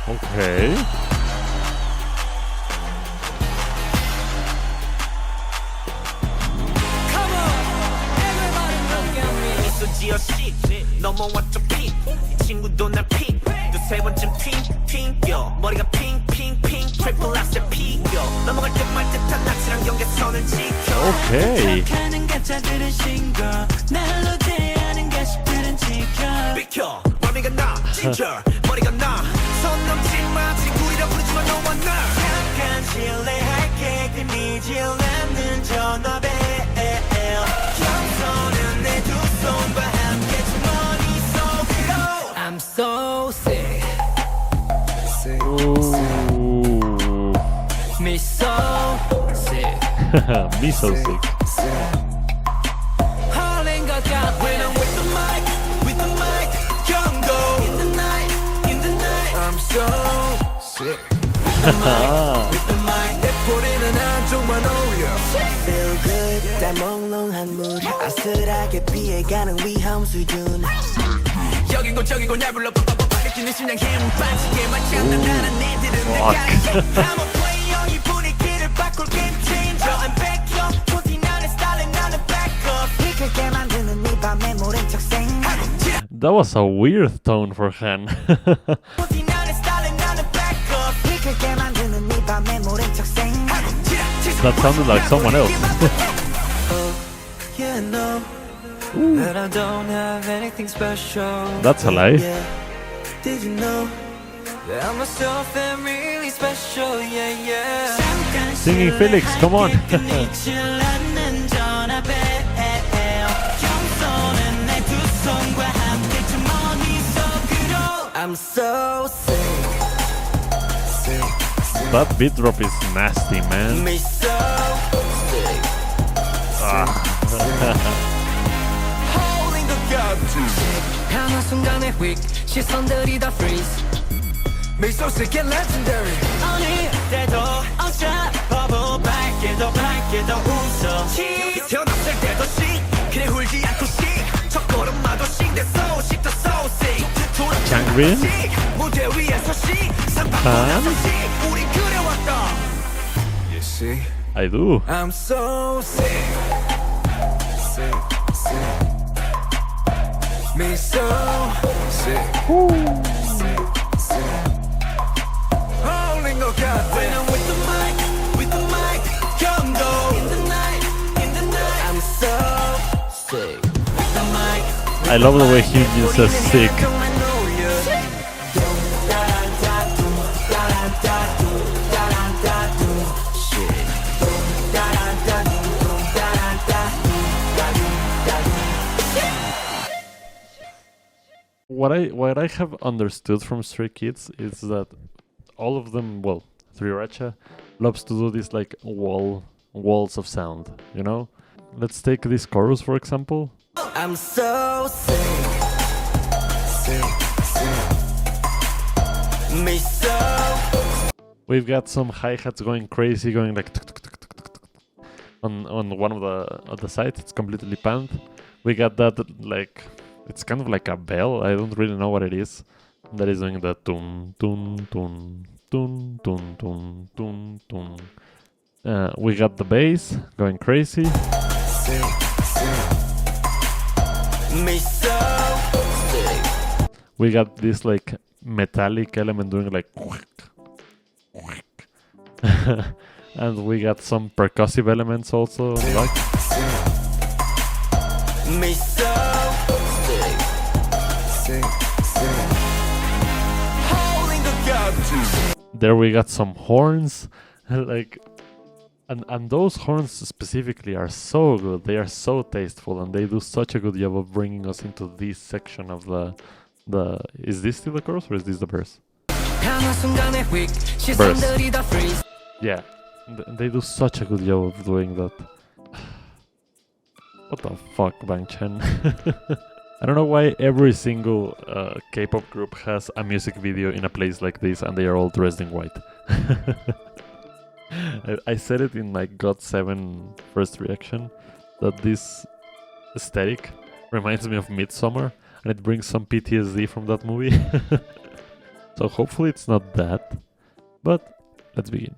Okay. 넘어왔죠 핑 이 친구도 날 핑 또 세 번쯤 핑 여 머리가 핑 트리플 락스 피겨 넘어갈 듯 말 듯한 낚시랑 경계선을 지켜 Okay. 비켜 머리가 나 진짜 머리가 나손 넘지 마 친구이라 부르지마 너와 나 잠깐 실례할게 끊이질 않는 전화벨 겸손은 내 두 손과 함께 주머니 속으로 I'm so sick Ooh. Me so sick Me so sick. Hurling 것 같아 When I'm with the mic 경고 In the night I'm so sick With the mic 내 뿌리는 한쪽만 어울려 Feel good 날 몽롱한 물 아슬하게 피해가는 위험 수준 여긴고 저긴고 날 불러 느끼는 심장 힘 빠지게만 장난하는 니들은 내가 I'm a player 이 분위기를 바꿀 game changer I'm back up pussy 나는 스타일링 나는 back up 이끌게 만드는 네 밤의 모른 척 생각 That was a weird tone for Han. pussy 나는 스타일링 나는 back up 이끌게 만드는 네 밤의 모른 척 생각 That sounded like someone else. You know that I don't have anything special That's a lie. Did you know that I'm myself and really special, yeah. Singing Felix, come on. I'm so sick. That beat drop is nasty, man. Me so sick. Holding the gap. 하나 순간의 휙 시선들이 다 freeze. Me so sick and legendary. 어느 때도 어쩌고 밝게도 웃어. 태어났을 때도 씩 그래 울지 않고 씩 첫 걸음마도 씩 내 소식 더 so sick. Changbin? 무대 위에서 씩 상박보다서 씩 우린 그래왔다. You see? I do. I'm so sick. Me so sick. Holding 것 같아. When I'm with the mic, 경고. In the night, I'm so sick. With the mic. I love the way Hyunjin says sick. What I have understood from Stray Kids is that all of them, well, Sriracha loves to do this like walls of sound, you know? Let's take this chorus for example. I'm so sick. Me so. We've got some hi-hats going crazy, going like on one of the sides. It's completely panned. We got that like it's kind of like a bell. I don't really know what it is. That is doing the tun tun tun tun tun tun tun tun. We got the bass going crazy. Me so. We got this like metallic element doing like and we got some percussive elements also like Me so. Holding the gap. there we got some horns like and those horns specifically are so good. They are so tasteful and they do such a good job of bringing us into this section of the is this still the chorus or is this the verse? Verse. Yeah, they do such a good job of doing that. What the fuck, Bang Chen? I don't know why every single K-pop group has a music video in a place like this and they are all dressed in white. I said it in my GOT7 first reaction that this aesthetic reminds me of Midsommar and it brings some PTSD from that movie. So hopefully it's not that. But let's begin.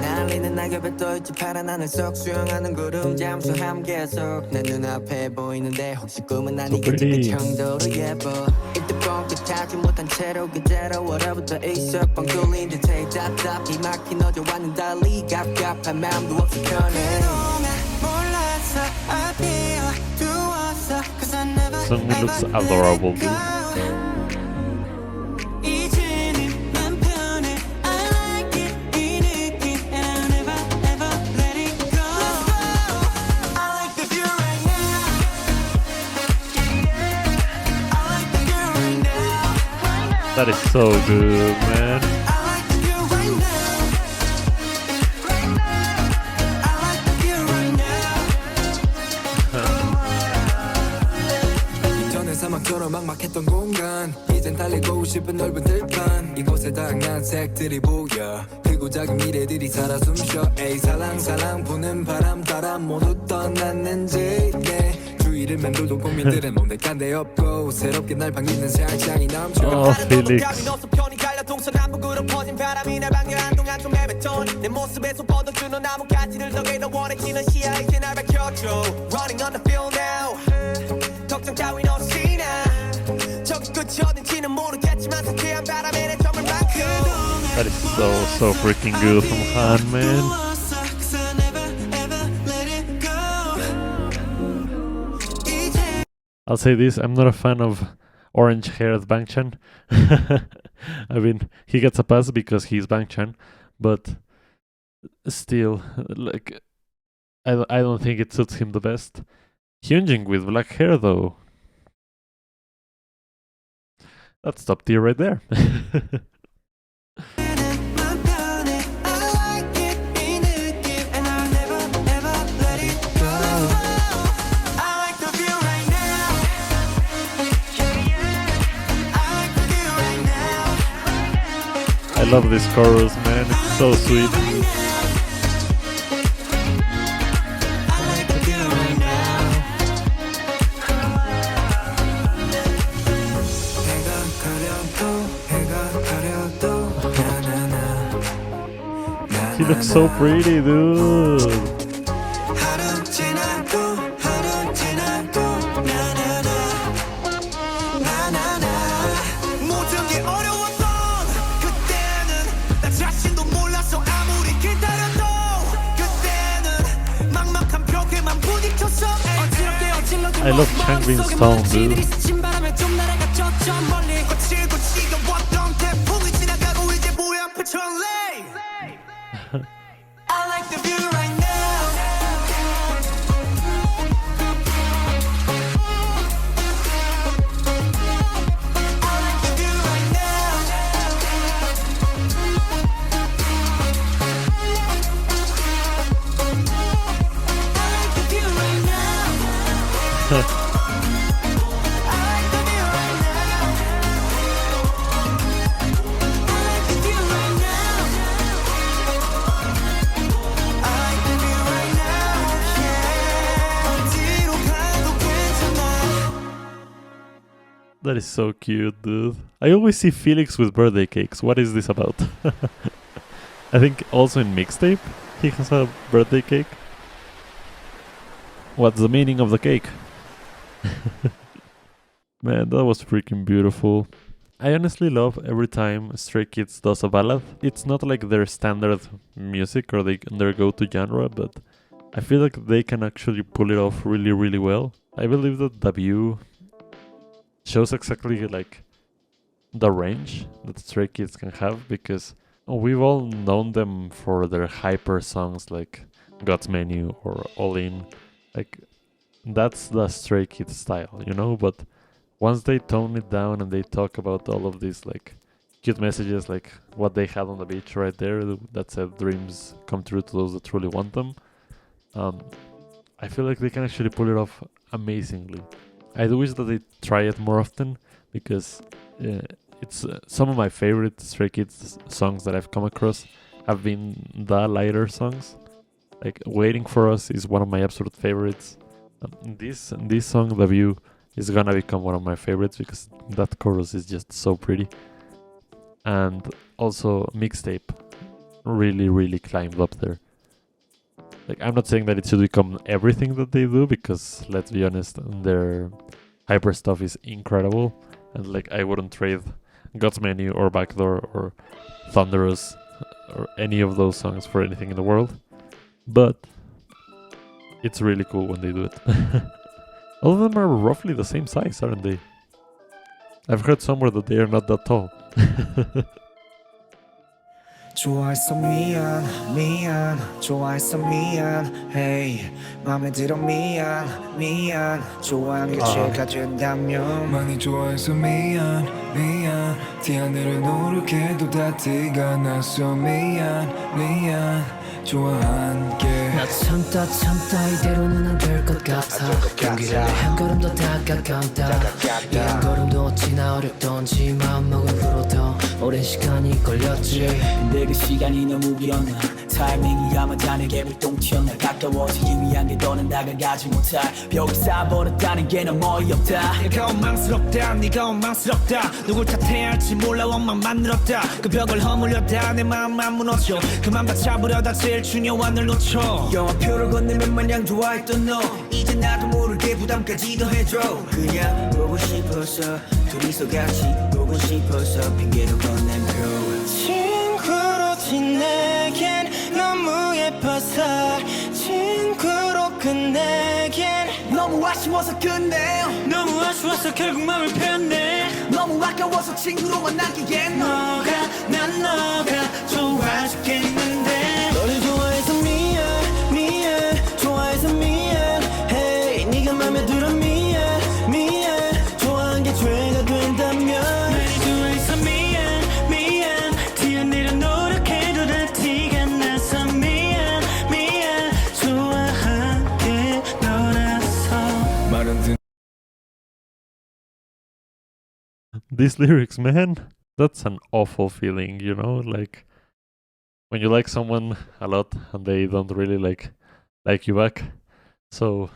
날리는 낙엽에 떠있지 파란 하늘 속 수영하는 구름 잠수함 계속 내 눈앞에 보이는데 혹시 꿈은 아니겠지 그 정도로 예뻐 이때 뻥끗하지 못한 채로 그대로 월요부터 있어 뻥 뚫린 듯해 답답히 막힌 어제와는 달리 갑갑한 마음도 없이 편해 Seungmin looks adorable, dude. That is so good, man. 사막처럼 막막했던 공간 이젠 달리고 싶은 넓은 들판 이곳에 다양한 색들이 보여 크고 작은 미래들이 살아 숨쉬어 에이 살랑살랑 부는 바람 따라 모두 떠났는지 주위를 맴돌던 고민들은 온데간데 없고 새롭게 날 반기는 살짝이 넘쳐 felix. 동서남북으로 퍼진 바람이 날 방해 한동안 좀 헤맸던 내 모습에서 뻗어주는 나뭇가지를 더게 더 원해지는 시야 이제 날 밝혀줘 Running on the field now 걱정 따윈 없이나 저기 끝이 어딘지는 모르겠지만 상쾌한 바람에 내 점을 만큼 That is so freaking good from Han, man. I'll say this, I'm not a fan of orange-haired Bangchan. I mean, he gets a pass because he's Bangchan, but still, like, I don't think it suits him the best. Hyunjin with black hair, though. That's top tier right there. I love this chorus, man. It's so sweet. He looks so pretty, dude. I love changbin's tone, dude. I like the view right now. I like the view right now. I like the view right now. That is so cute, dude. I always see Felix with birthday cakes. What is this about? I think also in mixtape he has a birthday cake. What's the meaning of the cake? Man, that was freaking beautiful. I honestly love every time Stray Kids does a ballad. It's not like their standard music or their go-to genre, but I feel like they can actually pull it off really, really well. I believe that the view shows exactly like the range that Stray Kids can have, because we've all known them for their hyper songs like God's Menu or All In. Like, that's the Stray Kids style, you know? But once they tone it down and they talk about all of these like cute messages, like what they had on the beach right there that said dreams come true to those that truly want them, I feel like they can actually pull it off amazingly. I do wish that they try it more often, because it's some of my favorite Stray Kids songs that I've come across have been the lighter songs. Like Waiting for Us is one of my absolute favorites. This song, The View, is gonna become one of my favorites because that chorus is just so pretty. And also Mixtape really climbed up there. Like, I'm not saying that it should become everything that they do, because let's be honest, their hyper stuff is incredible, and like I wouldn't trade God's Menu or Backdoor or Thunderous or any of those songs for anything in the world. But it's really cool when they do it. All of them are roughly the same size, aren't they? I've heard somewhere that they are not that tall. 좋아했어 미안 미안 좋아했어 미안 hey 맘에 들어 미안 미안 좋아한 게 죄가 된다면 많이 좋아해서 미안 미안 티 하늘을 노력해도 다 티가 났어 미안 미안 좋아한 게 나 참다 이대로는 안 될 것 같아 용기를 한 걸음 더 다가간다 이 한 걸음도 어찌나 어렵던지 마음먹은 후로 더 오랜 시간이 걸렸지 근데 그 시간이 너무 길었나 타이밍이 아마 다르게 불똥 튀어나 가까워지기 위한 게 더는 다가가지 못할 벽이 쌓아버렸다는 게 너무 어이없다 내가 원망스럽다 네가 원망스럽다 누굴 탓해야 할지 몰라 원망만 늘었다 그 벽을 허물려다 내 마음만 무너져 그만 받잡으려다 제일 중요한 널 놓쳐 영화표를 건네면 마냥 좋아했던 너 이제 나도 모르게 부담까지 더해줘 그냥 보고 싶어서 둘이서 같이 보고 싶어서 핑계를 건넨 표 친구로 지내겐 너무 예뻐서 친구로 끝내겐 너무 아쉬워서 끝내 너무 아쉬워서 결국 맘을 폈네 너무 아까워서 친구로만 남기겐 난 너가 좋아 죽겠는데 너를 좋아해서 미안 좋아해서 미안 hey 네가 맘에 들어 미안 좋아한 게 죄가 된다면 날 좋아해서 미안 티가 내려 노력해도 다 티가 나서 미안 좋아한 게 너라서 말은 듣 These lyrics, man, that's an awful feeling, you know, like when you like someone a lot and they don't really like you back, so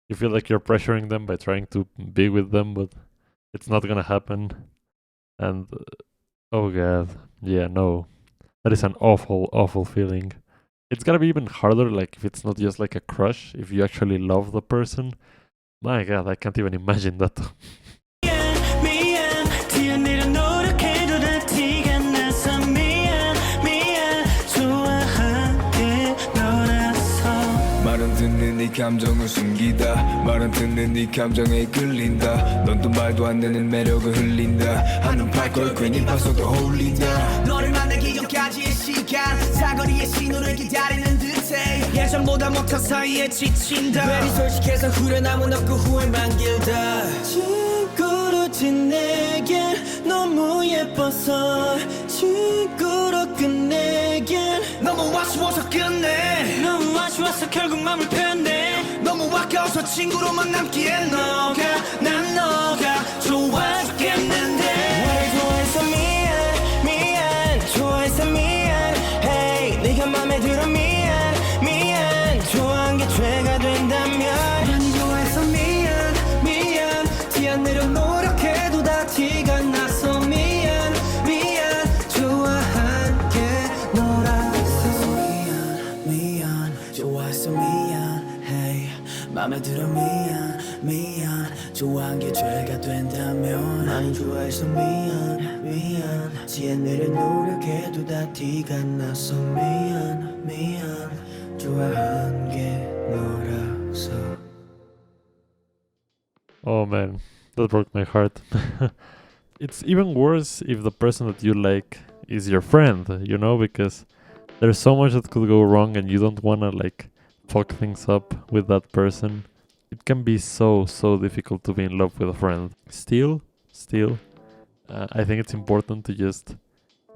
you feel like you're pressuring them by trying to be with them, but it's not gonna happen. And oh god, yeah, no, that is an awful feeling. It's gotta be even harder, like if it's not just like a crush, if you actually love the person. My god, I can't even imagine that. 말은 듣는 네 감정을 숨기다 말은 듣는 네 감정에 끌린다 넌 또 말도 안 되는 매력을 흘린다 한눈 팔걸 괜히 봐서도 홀린다 너를 만나기 전까지의 시간 사거리의 신호를 기다리는 듯해 예전보다 못한 사이에 지친다 괜히 솔직해서 후련함은 없고 후회만 길다 친구로 지내겐 너무 예뻐서 친구로 끝내겐 너무 아쉬워서 끝내 너무 아쉬워서 결국 맘을 폈네 너무 아까워서 친구로만 남기엔 난 너가 좋아 죽겠는데 나를 좋아해서 미안 좋아해서 미안 hey 네가 맘에 들어 미안 좋아한 게 죄가 된다면 많이 좋아해서 미안 티 안 내려 노력해도 다 티가 나서 미안 좋아한 게 너라서 미안 좋아해서 미안 hey 맘에 들어 미안 좋아한 게 죄가 된다면 많이 좋아해서 미안 티에 내려 노력해도 다 티가 나서 미안 좋아한 게 너라서 Oh man, that broke my heart. It's even worse if the person that you like is your friend, you know, because there's so much that could go wrong and you don't wanna like fuck things up with that person. It can be so difficult to be in love with a friend. Still, I think it's important to just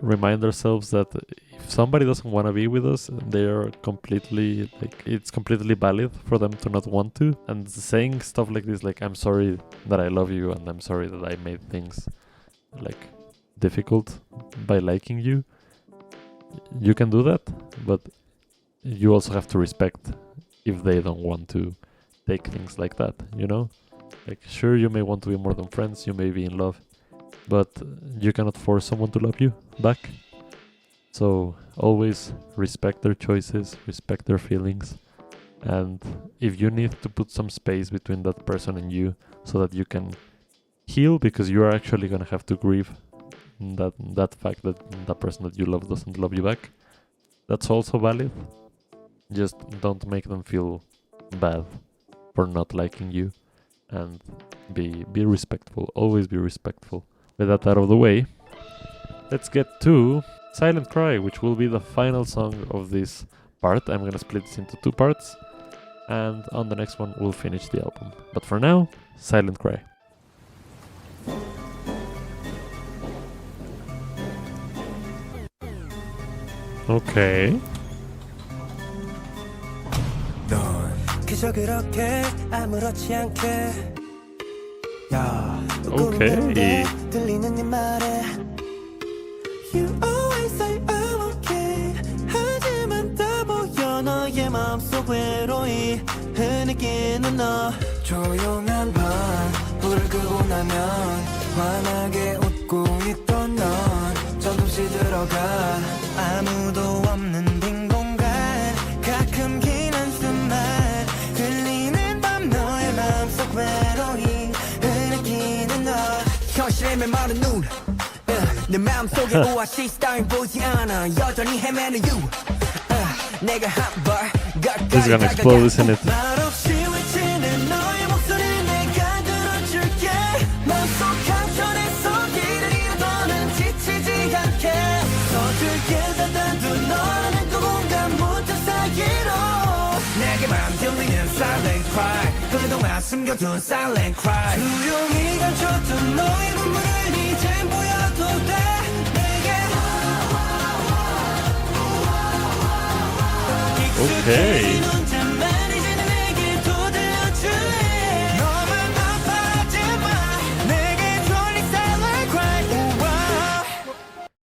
remind ourselves that if somebody doesn't want to be with us, they're completely like, it's completely valid for them to not want to. And saying stuff like this, like, I'm sorry that I love you and I'm sorry that I made things like difficult by liking you, you can do that, but you also have to respect if they don't want to take things like that, you know? Like, sure, you may want to be more than friends, you may be in love, but you cannot force someone to love you back. So always respect their choices, respect their feelings, and if you need to put some space between that person and you so that you can heal, because you are actually gonna have to grieve that fact that the person that you love doesn't love you back, that's also valid. Just don't make them feel bad for not liking you, and be respectful. Always be respectful. With that out of the way, let's get to Silent Cry, which will be the final song of this part. I'm gonna split this into 2 parts, and on the next one we'll finish the album. But for now, Silent Cry. Okay. 그저 그렇게 아무렇지 않게 Okay. 들리는 네 말에 You always say I'm okay 하지만 다 보여 너의 마음속 외로이 흐느끼는 너 조용한 밤 불을 끄고 나면 환하게 웃고 있던 넌 조금씩 들어가 아무도 없는 빈 공간 가끔 긴 한숨만 들리는 밤 너의 마음속 외로이 흐느끼는 너 현실의 메마른 눈 내 마음속에 오아시스 따윈 보이지 않아 여전히 헤매는 you 내가 한발 This is gonna explode, isn't it? 말없이 외치는 너의 목소리 내가 들어줄게 맘속 한켠에서 길을 잃어도는 지치지 않게 서툴게 닫아둔 너라는 그 공간 무턱 사이로 내게만 들리는 silent cry 그동안 숨겨둔 silent cry 조용히 감춰둔 너의 눈물을 이젠 보여도 돼 Okay.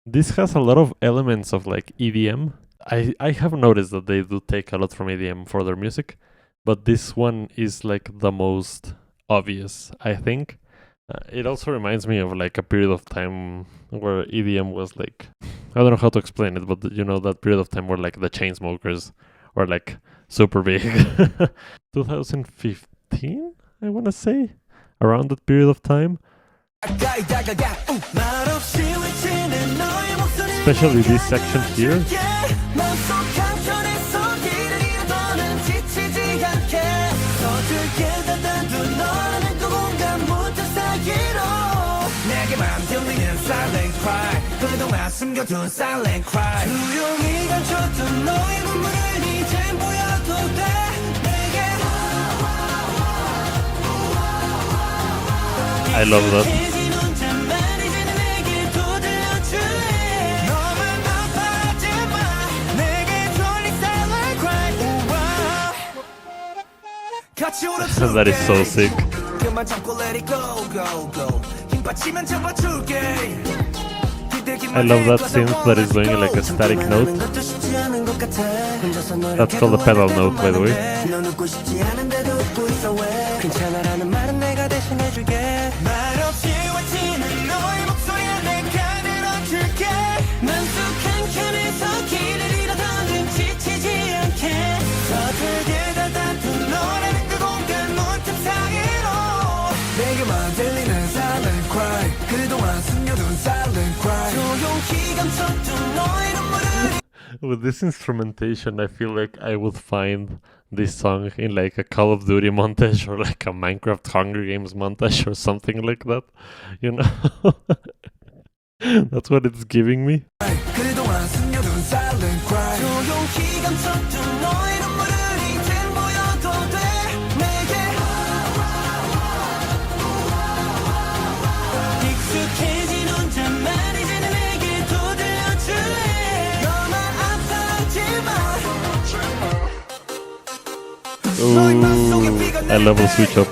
This has a lot of elements of like EDM. I have noticed that they do take a lot from EDM for their music, but this one is like the most obvious, I think. It also reminds me of like a period of time where EDM was like, I don't know how to explain it, but you know, that period of time where like the Chainsmokers were like super big. 2015, I want to say, around that period of time. Especially this section here. Silent cry 그동안 숨겨둔 silent cry 조용히 감춰둔 너의 눈물을 이젠 보여도 돼 내게 I love that. That is so sick. I love that synth that is doing like a static note. That's called a pedal note, by the way. With this instrumentation, I feel like I would find this song in like a Call of Duty montage or like a Minecraft Hunger Games montage or something like that, you know? That's what it's giving me. Ooh, I love the switch up.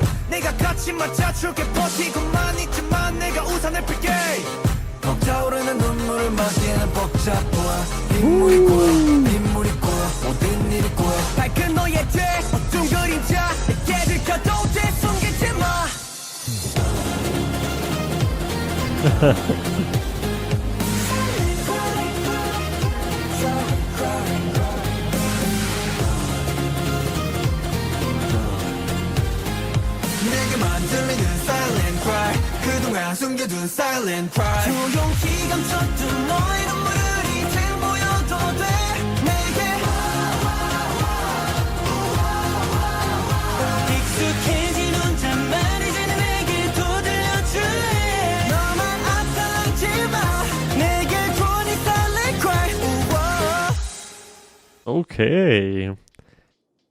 내게만 들리는 silent cry 그동안 숨겨둔 silent cry 조용히 감췄던 너의 눈물이 탱보여도 돼 내게 익숙해진 혼잣말 이제 내게 또 들려줄래 너만 아파하지마 내게 줘 네 silent cry Okay.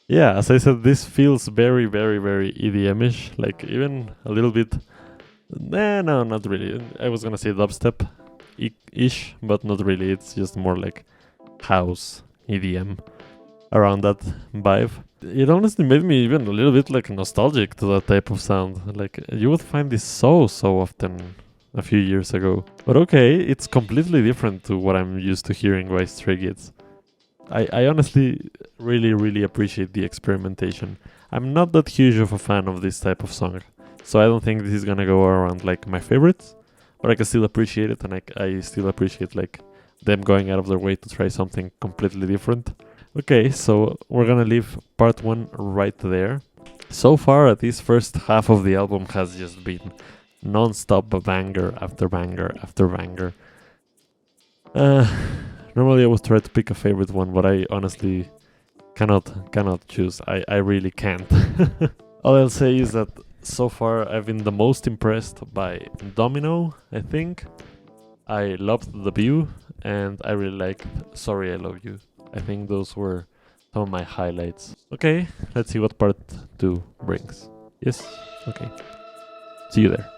Yeah, as I said, this feels very, very, very EDM-ish. Like, even a little bit... Nah, no, not really. I was gonna say dubstep-ish, but not really. It's just more like house EDM around that vibe. It honestly made me even a little bit like nostalgic to that type of sound. Like, you would find this so often a few years ago. But okay, it's completely different to what I'm used to hearing by Stray Kids. I honestly really appreciate the experimentation. I'm not that huge of a fan of this type of song, so I don't think this is gonna go around like my favorites, but I can still appreciate it, and I still appreciate like them going out of their way to try something completely different. Okay, so we're gonna leave part 1 right there. So far, this first half of the album has just been non-stop banger after banger after banger. Normally I would try to pick a favorite one, but I honestly cannot choose. I really can't. All I'll say is that so far I've been the most impressed by Domino, I think. I loved The View, and I really liked Sorry I Love You. I think those were some of my highlights. Okay, let's see what part 2 brings. Yes? Okay. See you there.